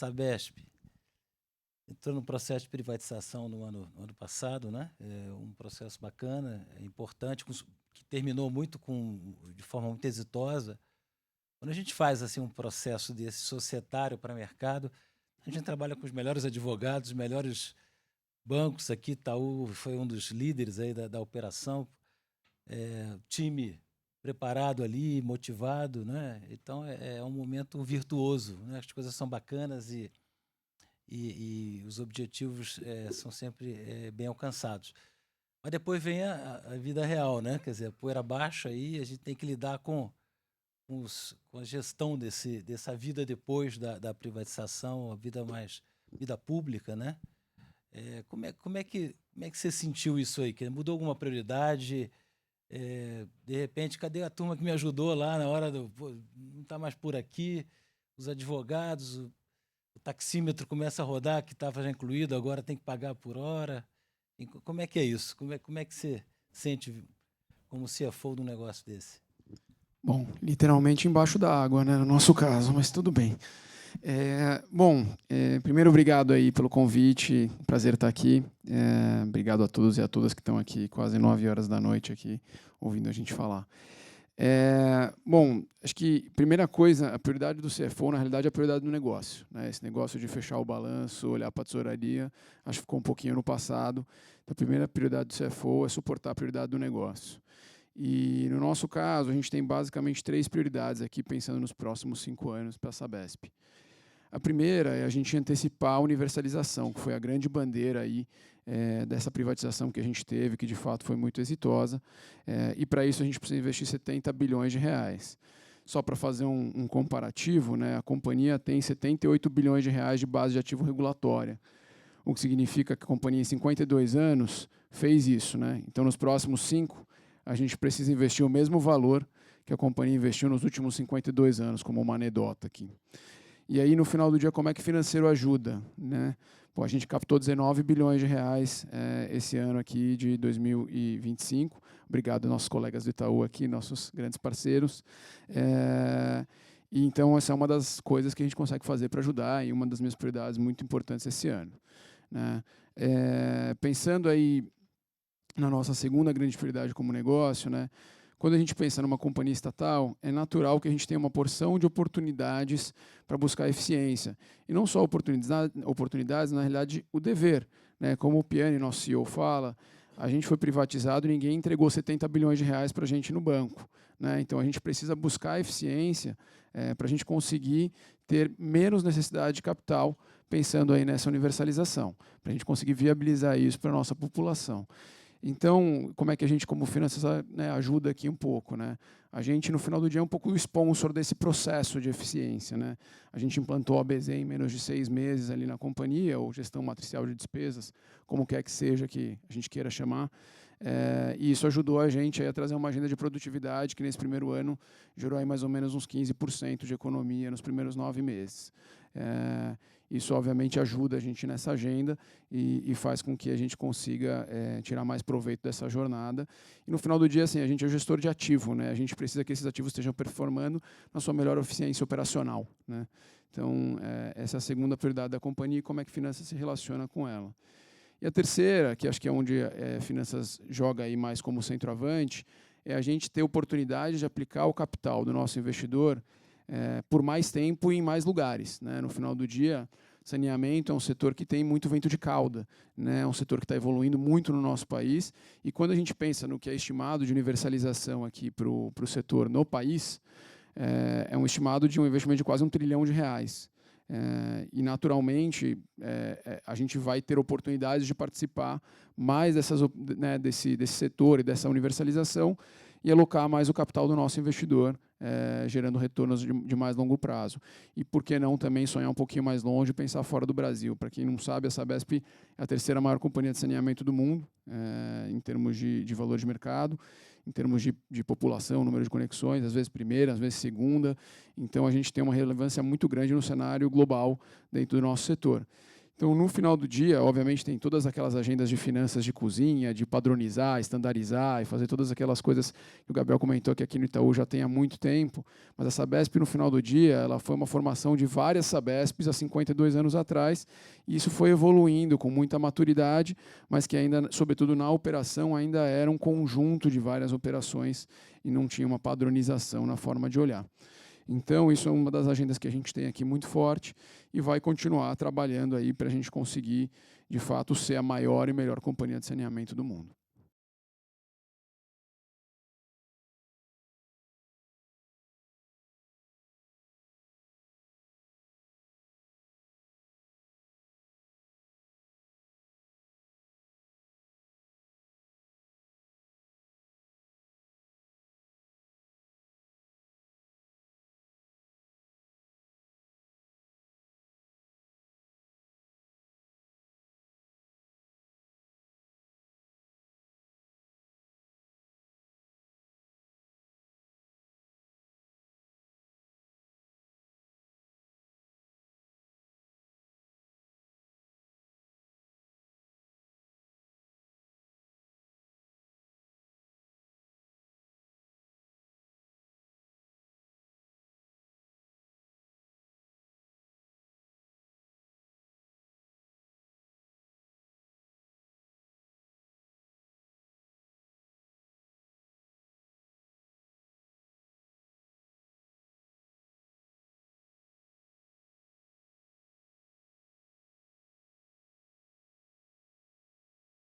Sabesp entrou no processo de privatização no ano passado, né? Um processo bacana, importante, que terminou de forma muito exitosa. Quando a gente faz assim um processo desse societário para mercado, a gente trabalha com os melhores advogados, os melhores bancos aqui. Itaú foi um dos líderes aí da operação, time preparado ali, motivado, né? Então é um momento virtuoso, né? As coisas são bacanas e os objetivos são sempre bem alcançados. Mas depois vem a vida real, né? Quer dizer, a poeira baixa aí, a gente tem que lidar com a gestão dessa vida depois da privatização, a vida pública, né? Como é que você sentiu isso aí? Mudou alguma prioridade? De repente, cadê a turma que me ajudou lá na hora pô, não está mais por aqui? Os advogados, o taxímetro começa a rodar, que estava já incluído, agora tem que pagar por hora. Como é que é isso? Como é que você sente como CFO de um negócio desse? Bom, literalmente embaixo da água, né, no nosso caso, mas tudo bem. Primeiro, obrigado aí pelo convite, prazer estar aqui. Obrigado a todos e a todas que estão aqui, quase 9 horas da noite aqui, ouvindo a gente falar. Acho que, primeira coisa, a prioridade do CFO, na realidade, é a prioridade do negócio, né? Esse negócio de fechar o balanço, olhar para a tesouraria, acho que ficou um pouquinho no passado. Então, a primeira prioridade do CFO é suportar a prioridade do negócio. E, no nosso caso, a gente tem basicamente 3 prioridades aqui, pensando nos próximos 5 anos para a Sabesp. A primeira é a gente antecipar a universalização, que foi a grande bandeira aí, dessa privatização que a gente teve, que de fato foi muito exitosa. E para isso a gente precisa investir 70 bilhões de reais. Só para fazer um comparativo, né, a companhia tem 78 bilhões de reais de base de ativo regulatória, o que significa que a companhia em 52 anos fez isso, né? Então, nos próximos 5, a gente precisa investir o mesmo valor que a companhia investiu nos últimos 52 anos, como uma anedota aqui. E aí, no final do dia, como é que o financeiro ajuda, né? Pô, a gente captou 19 bilhões de reais esse ano aqui de 2025. Obrigado aos nossos colegas do Itaú aqui, nossos grandes parceiros. E então, essa é uma das coisas que a gente consegue fazer para ajudar e uma das minhas prioridades muito importantes esse ano, né? Pensando aí na nossa segunda grande prioridade como negócio, né? Quando a gente pensa numa companhia estatal, é natural que a gente tenha uma porção de oportunidades para buscar eficiência. E não só oportunidades, na realidade, o dever, né? Como o Piani, nosso CEO, fala, a gente foi privatizado e ninguém entregou 70 bilhões de reais para a gente no banco, né? Então, a gente precisa buscar eficiência para a gente conseguir ter menos necessidade de capital, pensando aí nessa universalização, para a gente conseguir viabilizar isso para a nossa população. Então, como é que a gente, como finanças, né, ajuda aqui um pouco, né? A gente, no final do dia, é um pouco o sponsor desse processo de eficiência, né? A gente implantou a ABZ em menos de 6 meses ali na companhia, ou gestão matricial de despesas, como quer que seja que a gente queira chamar. E isso ajudou a gente a trazer uma agenda de produtividade que, nesse primeiro ano, gerou aí mais ou menos uns 15% de economia nos primeiros 9 meses. Isso, obviamente, ajuda a gente nessa agenda e faz com que a gente consiga tirar mais proveito dessa jornada. E, no final do dia, assim, a gente é gestor de ativo, né? A gente precisa que esses ativos estejam performando na sua melhor eficiência operacional, né? Então, essa é a segunda prioridade da companhia e como é que finanças se relaciona com ela. E a terceira, que acho que é onde finanças joga aí mais como centroavante, é a gente ter oportunidade de aplicar o capital do nosso investidor por mais tempo e em mais lugares, né? No final do dia, saneamento é um setor que tem muito vento de cauda, né? É um setor que está evoluindo muito no nosso país. E quando a gente pensa no que é estimado de universalização aqui para o setor no país, é um estimado de um investimento de quase R$1 trilhão. E, naturalmente, a gente vai ter oportunidades de participar mais desse setor e dessa universalização e alocar mais o capital do nosso investidor, gerando retornos de mais longo prazo. E por que não também sonhar um pouquinho mais longe e pensar fora do Brasil? Para quem não sabe, a Sabesp é a terceira maior companhia de saneamento do mundo, em termos de valor de mercado, em termos de população, número de conexões, às vezes primeira, às vezes segunda. Então, a gente tem uma relevância muito grande no cenário global dentro do nosso setor. Então, no final do dia, obviamente, tem todas aquelas agendas de finanças de cozinha, de padronizar, estandarizar e fazer todas aquelas coisas que o Gabriel comentou que aqui no Itaú já tem há muito tempo, mas a Sabesp, no final do dia, ela foi uma formação de várias Sabesps há 52 anos atrás, e isso foi evoluindo com muita maturidade, mas que ainda, sobretudo na operação, ainda era um conjunto de várias operações e não tinha uma padronização na forma de olhar. Então, isso é uma das agendas que a gente tem aqui muito forte e vai continuar trabalhando aí para a gente conseguir, de fato, ser a maior e melhor companhia de saneamento do mundo.